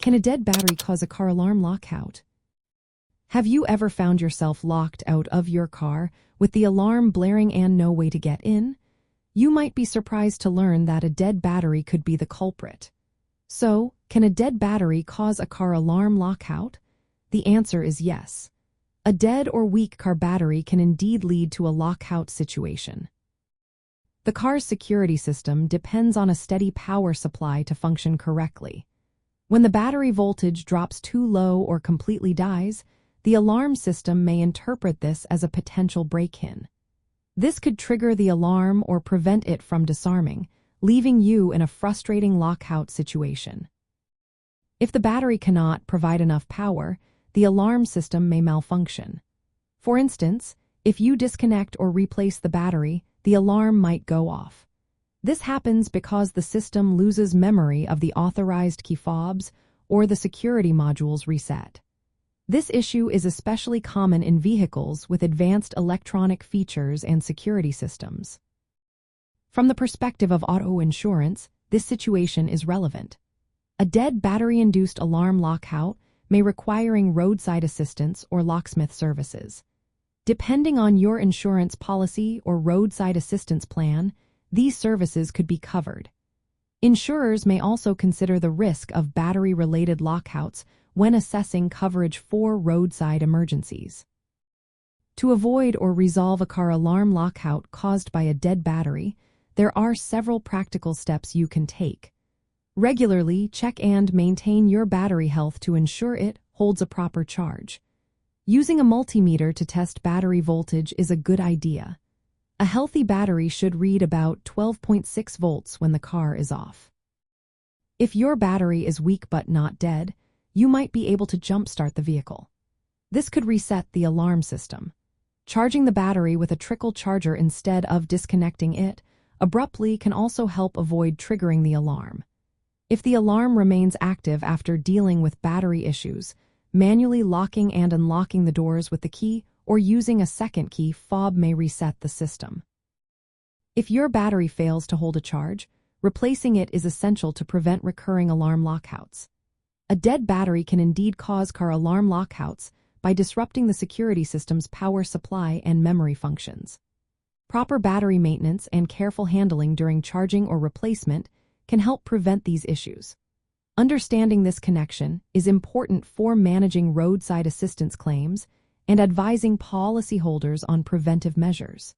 Can a dead battery cause a car alarm lockout? Have you ever found yourself locked out of your car with the alarm blaring and no way to get in? You might be surprised to learn that a dead battery could be the culprit. So, can a dead battery cause a car alarm lockout? The answer is yes. A dead or weak car battery can indeed lead to a lockout situation. The car's security system depends on a steady power supply to function correctly. When the battery voltage drops too low or completely dies, the alarm system may interpret this as a potential break-in. This could trigger the alarm or prevent it from disarming, leaving you in a frustrating lockout situation. If the battery cannot provide enough power, the alarm system may malfunction. For instance, if you disconnect or replace the battery, the alarm might go off. This happens because the system loses memory of the authorized key fobs or the security modules reset. This issue is especially common in vehicles with advanced electronic features and security systems. From the perspective of auto insurance, this situation is relevant. A dead battery-induced alarm lockout may require roadside assistance or locksmith services. Depending on your insurance policy or roadside assistance plan, these services could be covered. Insurers may also consider the risk of battery-related lockouts when assessing coverage for roadside emergencies. To avoid or resolve a car alarm lockout caused by a dead battery, there are several practical steps you can take. Regularly check and maintain your battery health to ensure it holds a proper charge. Using a multimeter to test battery voltage is a good idea. A healthy battery should read about 12.6 volts when the car is off. If your battery is weak but not dead, you might be able to jumpstart the vehicle. This could reset the alarm system. Charging the battery with a trickle charger instead of disconnecting it abruptly can also help avoid triggering the alarm. If the alarm remains active after dealing with battery issues, manually locking and unlocking the doors with the key or using a second key fob may reset the system. If your battery fails to hold a charge, replacing it is essential to prevent recurring alarm lockouts. A dead battery can indeed cause car alarm lockouts by disrupting the security system's power supply and memory functions. Proper battery maintenance and careful handling during charging or replacement can help prevent these issues. Understanding this connection is important for managing roadside assistance claims and advising policyholders on preventive measures.